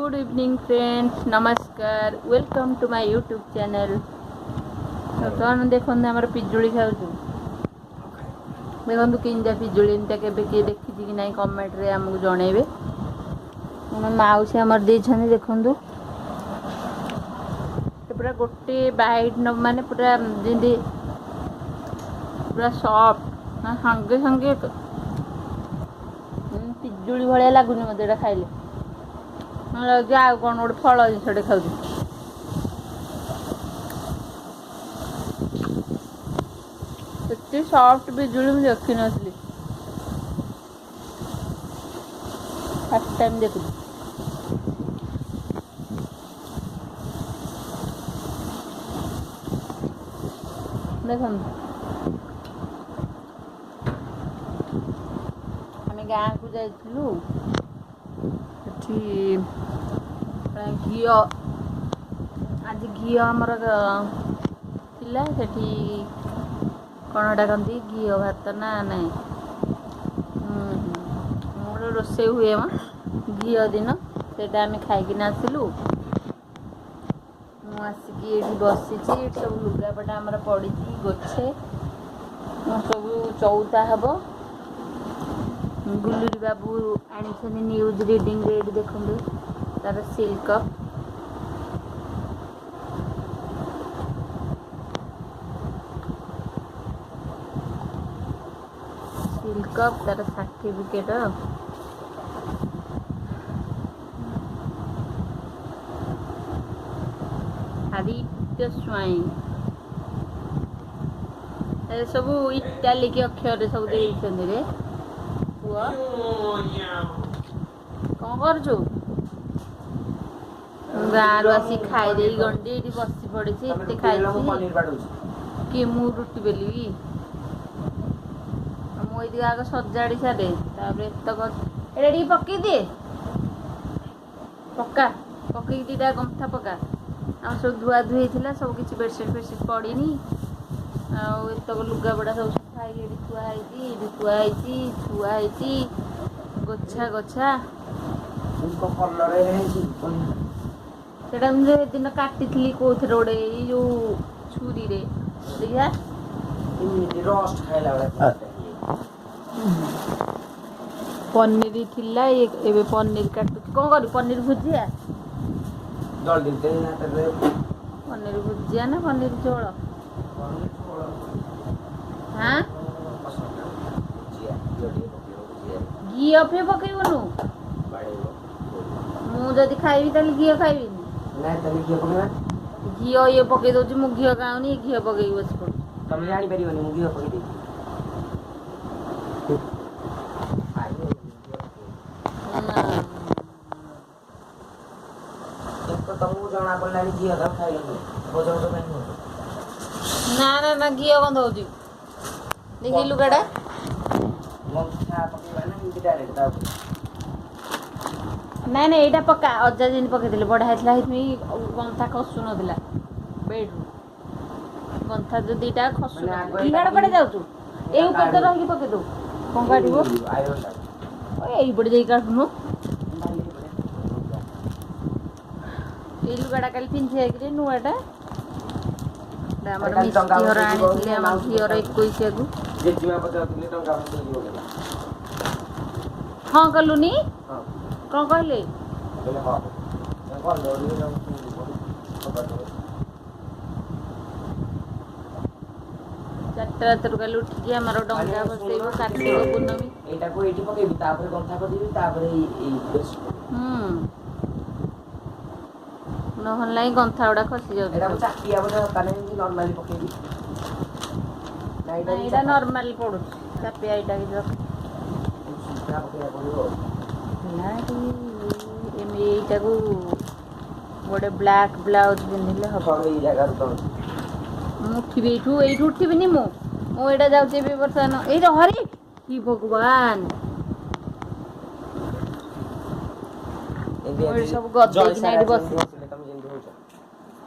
Good evening friends, नमस्कार, welcome to my YouTube channel. तो देखो आम पिजुड़ी खाऊ देखो किंजा पिजुड़ी एमती के देखी कि ना कमेंट रे आमको जनइबे। माउसी आमर देछन देखु पूरा गोटे बाइट न माने पूरा जमी पूरा सॉफ्ट संगे संगे पिजुड़ी भाया लगुनि मत ये खाइले लगे आ कौन गोटे फल जिनस खाऊ सॉफ्ट पिजुड़ी मुझे देखी नी फर्स्ट टाइम देखु देख आम गाँ को जाइलु घी आज घी आमर थिला सेठी कणटा कहती घी भात ना नाई गोटे रोसे हुए घी दिन से आम खाई आसलु आसिकी ये बसी सब लुगापटा आमर पड़ी गोछे सब चौथा हम गुलुरी बाबू आनी न्यूज रीडिंग रेड देखते तार सिल्क तार सर्टिफिकेट आदित्य स्वाइन सब इटालिक अक्षर सब रे पुआ कौन कर गाँव आसी खाई गंडी ये बसी पड़ी खाई कि मु रुटी बेली मुझे आग सजाड़ी सारे ये पकई दिए पक्का पकई दीटा गंथा पका आम सब धुआ धुई था सब किसी बेडसीट फेडसीट पड़नी आतक लुगापड़ा सब सफाई थुआई थुआई गोछा गोछा से दिन काटी कौन गोटे जो छुरी रे देखा पनीर थिला एबे पनीर काटुची कौन कर पनीर भुजिया पनीर भुजिया ना पनीर झोल हाँ घी अफे पकईबनु मुझे खाइबी ताले घी खाइबी घी ये पकई दउची मु घी खाऊनी घी पकई बस पड़ तुम जानी परिबनी मु घी पकई दे तो तुमको जना पड़ला घी अदा खाई बोझ बोझ नहीं ना ना ना घी कौन दउची देखी लुगाटा नाई ना यहाँ पक्का अजा जी पकई बढ़िया गंथा खसु ना बेड्रु गंथा जो दीटा खसु इड़ा पड़े जाऊ ये तो रही पकई दो कौन काटो यही पड़े जा काटुन ये लुगाटा कल पिंधि नुआटा मिस्टर आम झीर 21 हाँ कलुनी कौन कहले चारटा रात कल उठिकी आम डंगा बसैब कार्तिक पूर्णमी नहला गंथा गुड़ा खसी जाऊँगा नॉर्मल पड़ू चापिया यहाँ यहीटा को गोटे ब्लैक ब्लाउज पिंधिले हम उठबी ये उठबी मुझे जाऊँगी बर्तमान ये हरी कि भगवान सब गदे बस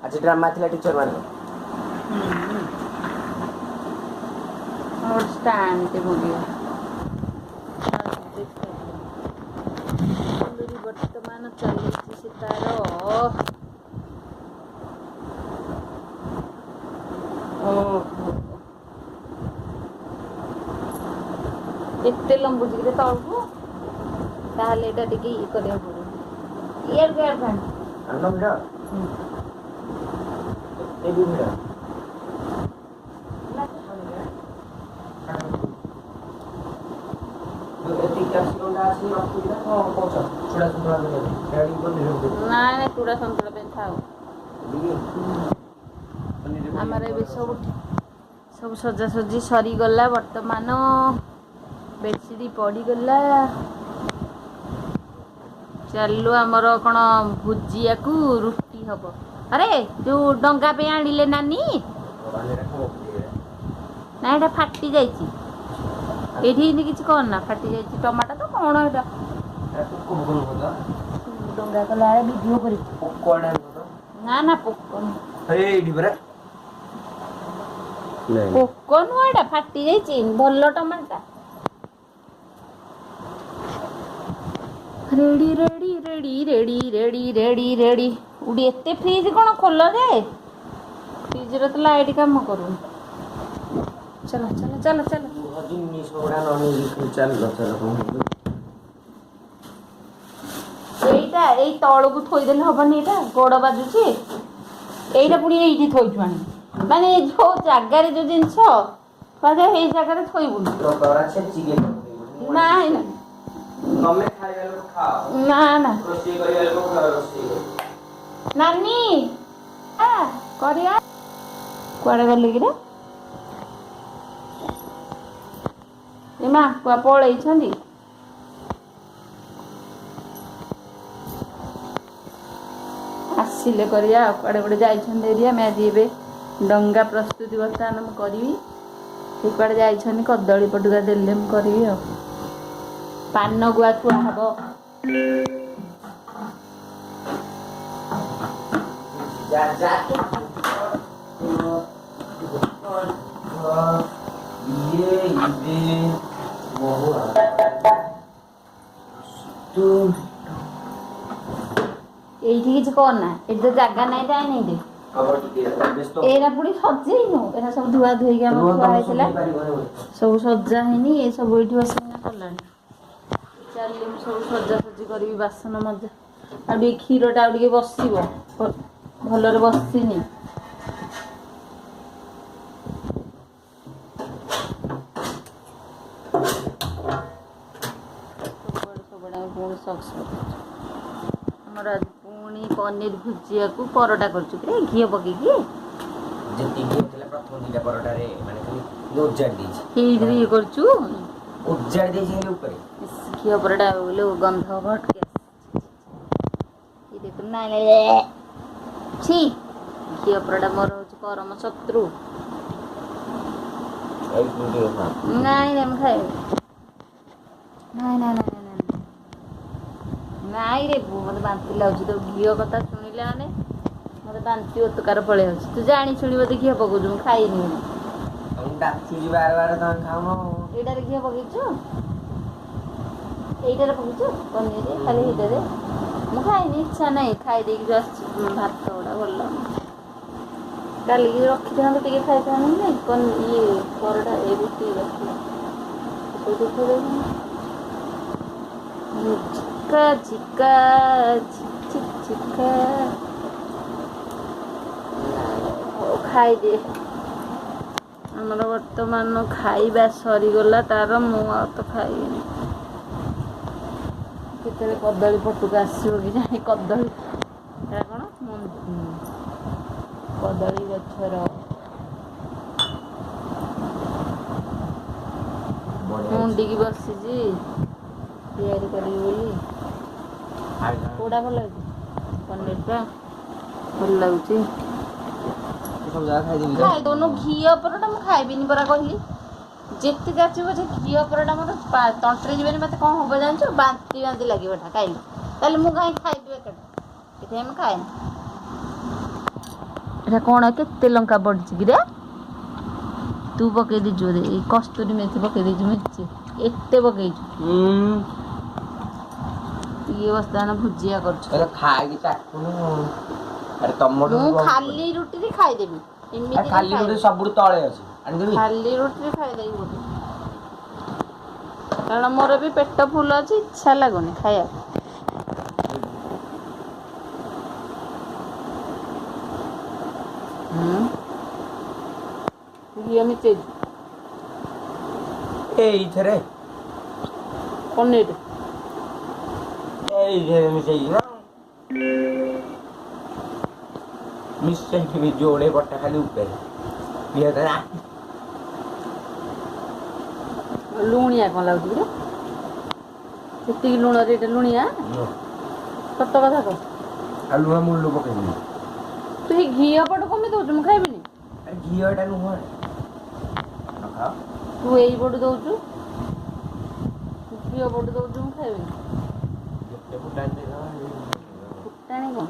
आज ड्रामा थिला टीचर माने और स्टैंड के मुझे ବର୍ତ୍ତମାନ ଚାଲିଛି ସେ ତାର ଏତେ ଲମ୍ବୁଛି କି ତଳକୁ ତାହେଲେ ଏଇଟା ଟିକେ ଇଏ କରିବାକୁ ପଡ଼ିବ ଇଆଡ଼କୁ ଇଆଡ଼କୁ ନାଇଁ ଚୁଡ଼ା ସନ୍ତୁଳା ପାଇଁ ଥାଉ ଆମର ଏବେ ସବୁ ସଜାସଜି ସରିଗଲା ବର୍ତ୍ତମାନ ବେଡସିଟ୍ ପଡ଼ିଗଲା ଚାଲୁ ଆମର କ'ଣ ଭୁଜିଆକୁ ରୁଟି ହବ ଆରେ ଯୋଉ ଡଙ୍ଗା ପାଇଁ ଆଣିଲେ ନାନୀ ନା ଏଇଟା ଫାଟି ଯାଇଛି ଏଇଠି ଏମିତି କିଛି କରନା ଫାଟି ଯାଇଛି ଟମାଟୋ ତ କ'ଣ ଏଇଟା ଡଙ୍ଗା କଲା ବେଳେ ଭିଡ଼ିଓ କରି ନା ନା ପୋକ ପୋକ ନୁହଁ ଏଇଟା ଫାଟି ଯାଇଛି ଭଲ tomato ready ready ready ready ready ready ready ଉଡ଼ି ଏତେ ଫ୍ରିଜ୍ କ'ଣ ଖୋଲ ଯେ ଫ୍ରିଜ୍ର ତ ଲାଇଟ୍ କାମ କରୁନି ଚାଲ ଚାଲ ଚାଲ ଚାଲ এইটা এই তଳକୁ ଥୋଇଦେଲେ ହବନି ଏଇଟା ଗୋଡ଼ ବାଜୁଛି এইটা ପୁଣି ଏଇଠି ଥୋଇଛୁ ଆଣି ମାନେ ଯୋଉ ଜାଗାରେ ଯୋଉ ଜିନିଷ ଥୁଆଯାଏ ଏଇ ଜାଗାରେ ଥୋଇବୁନି ନାଇଁ ନା ନା ନା ନାନୀ କରିବା କୁଆଡ଼େ ଗଲେ କିରେ ଏ ମା କୁଆ ପଳେଇଛନ୍ତି ଆସିଲେ କରିବା ଆଉ କୁଆଡ଼େ ଗୋଟେ ଯାଇଛନ୍ତି ଏରିଆ ଆମେ ଆଜି ଏବେ ଡଙ୍ଗା ପ୍ରସ୍ତୁତି ବର୍ତ୍ତମାନ ମୁଁ କରିବି ସେ କୁଆଡ଼େ ଯାଇଛନ୍ତି କଦଳୀ ପଟୁକା ଦେଲେ ମୁଁ କରିବି ଆଉ ପାନ ଗୁଆ ଥୁଆ ହବ এইଠି କିଛି କରନା ଏଠି ତ ଜାଗା ନାହିଁ ଯାଇନି ଦେ ଏରା ପୁଣି ସଜେଇନୁ ଏରା ସବୁ ଧୁଆ ଧୋଇକି ଆମର ଥୁଆ ହେଇଥିଲା ସବୁ ସଜା ହେଇନି ଏ ସବୁ ଏଇଠି ବସିକିନା କଲାଣି ଚାଲିଲି ମୁଁ ସବୁ ସଜାସଜି କରିବି ବାସନ ମଜା ଆଉ ଟିକେ କ୍ଷୀରଟା ଆଉ ଟିକେ ବସିବ ଭଲରେ ବସିନି ସବୁଆଡ଼େ ପୁଣି ସକ୍ସ ଆମର ଆଜି ପୁଣି ପନିର ଭୁଜିଆକୁ ପରଟା କରୁଛୁ କି ଘିଅ ପକେଇକି ହେଇଥିରେ ଇଏ କରୁଛୁ ଘିଅ ପରଟା ବୋଲେ ଗନ୍ଧ ଭଟକେ ଦେଖୁନ ନାଇଁ ଛି ଘିଅ ପରଟା ମୋର ହଉଛି ପରମ ଶତ୍ରୁ ନାଇଁ ନାଇଁ ମୁଁ ଖାଇବି ନାଇଁ ନାଇଁ ନାଇଁ ନାଇଁ ନାଇଁ ରେ ପୁଅ ମୋତେ ବାନ୍ତି ଲାଗୁଛି ତ ଘିଅ କଥା ଶୁଣିଲେ ମାନେ ମୋତେ ବାନ୍ତି ଅତକାର ପଳେଇ ଆସୁଛି ତୁ ଜାଣି ଶୁଣି ବୋଧେ ଘିଅ ପକଉଛୁ ମୁଁ ଖାଇନି ଏଇଟାରେ ଘିଅ ପକେଇଛୁ এইটারে পকেইছো পনিরে খালি এইটারে ମୁଁ ଖାଇନି ଇଚ୍ଛା ନାହିଁ ଖାଇଦେଇକି ଯୋଉ ଆସିଛି ଭାତ ଗୁଡ଼ା ଭଲ ଡାଲିକି ରଖିଥାନ୍ତୁ ଟିକେ ଖାଇଥାନ୍ତୁ ନାଇଁ ଇଏ ପରଟା ଏ ରୁଟି ରଖିଲା ଝିକା ଝିକା ଝିକା ଖାଇଦିଏ ଆମର ବର୍ତ୍ତମାନ ଖାଇବା ସରିଗଲା ତାର ମୁଁ ଆଉ ତ ଖାଇବିନି କେତେବେଳେ କଦଳୀ ପଟୁକୁ ଆସିବ କି ଜାଣି କଦଳୀ ଏଟା କ'ଣ କଦଳୀ ଗଛର ମୁଣ୍ଡିକି ବସିଛି ତିଆରି କରିବି ବୋଲି କୋଉଟା ଭଲ ଲାଗୁଛି ପନିରଟା ଭଲ ଲାଗୁଛି ଖାଇଦଉନୁ ଘିଅ ପରଟା ମୁଁ ଖାଇବିନି ପରା କହିଲି ଯେତେ ଯାଚିବ ଯେ ଘିଅ ପରଟା ମୋର ତଣ୍ଟିରେ ଯିବେନି ମୋତେ କ'ଣ ହବ ଜାଣିଛୁ ବାନ୍ତି ବାନ୍ତି ଲାଗିବ ଏଟା ଖାଇଲି ତାହେଲେ ମୁଁ କାହିଁକି ଖାଇବି ଏଟା ସେଥିପାଇଁ ମୁଁ ଖାଏନି ଏଟା କ'ଣ କେତେ ଲଙ୍କା ପଡ଼ିଛି କିରେ ତୁ ପକେଇ ଦେଇଛୁ ବୋଧେ ଏଇ କସ୍ତୁରୀ ମେଥି ପକେଇ ଦେଇଛୁ ମେଥି ଏତେ ପକେଇଛୁ ଇଏ ବସ୍ତାନା ଭୁଜିଆ କରୁଛୁ। ହେଲେ ଖାଇକି ଚାଟୁନି ଆରେ ତମଠୁ ମୁଁ ଖାଲି ରୁଟିରେ ଖାଇଦେବି। ଏମିତି ଖାଲି ରୁଟି ସବୁଠୁ ତଳେ ଅଛି ଆଣିଦେବି। ଖାଲି ରୁଟିରେ ଖାଇଦେବି ଗୋଟେ। କାରଣ ମୋର ବି ପେଟ ଫୁଲ ଅଛି, ଇଚ୍ଛା ଲାଗୁନି ଖାଇବାକୁ। ଘିଅ ମିଶେଇଛି ଏଇଥିରେ ପନିର ଏଇଥିରେ ମିଶେଇଛି ନା ମିଶେଇକି ଯୋଡ଼େ ବଟା ଖାଲି ଉପରେ ପିଆଜ ଲୁଣିଆ କ'ଣ ଲାଗୁଛି କିରେ? ସେତିକି ଲୁଣରେ ଏଇଟା ଲୁଣିଆ? ସତ କଥା କହ। ଆଉ ଲୁଣ ମୁଳୁ ପକେଇନି। ତୁ ଏଇ ଘିଅ ପଟ କମି ଦଉଛୁ, ମୁଁ ଖାଇବିନି। ଘିଅ ଏଟା ନୁହଁ ତୁ ଏଇ ପଟୁ ଦଉଛୁ, ଘିଅ ପଟୁ ଦଉଛୁ, ମୁଁ ଖାଇବିନି। ଫୁଟାଣି କ'ଣ?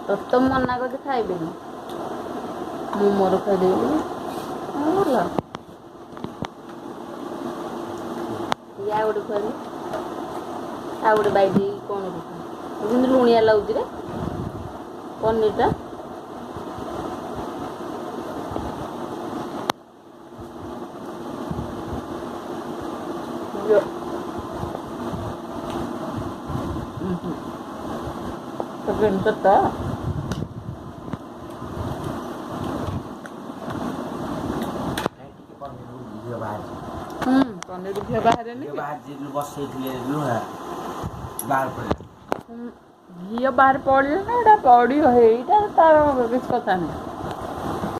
ତତେ ମୁଁ ମନା କରୁଛି ଖାଇବିନି। ମୁଁ ମୋର ଖାଇଦେବି ବୋଲି ଭଲ। ଇଏ ଆଉ ଗୋଟେ ଖାଇଲି, ଆଉ ଗୋଟେ ବାଇଟ୍ କ'ଣ କିନ୍ତୁ ଲୁଣିଆ ଲାଗୁଛି ରେ ପନିରଟା। ପନିର ଘିଅ ବାହାରେନି, ବସେଇଥିଲେ ବାହାର ଘିଅ ବାହାରେ ପଡ଼ିଲେ ନା ଏଇଟା ପଡ଼ିବ, ଏଇଟା ତାର କିଛି କଥା ନାହିଁ।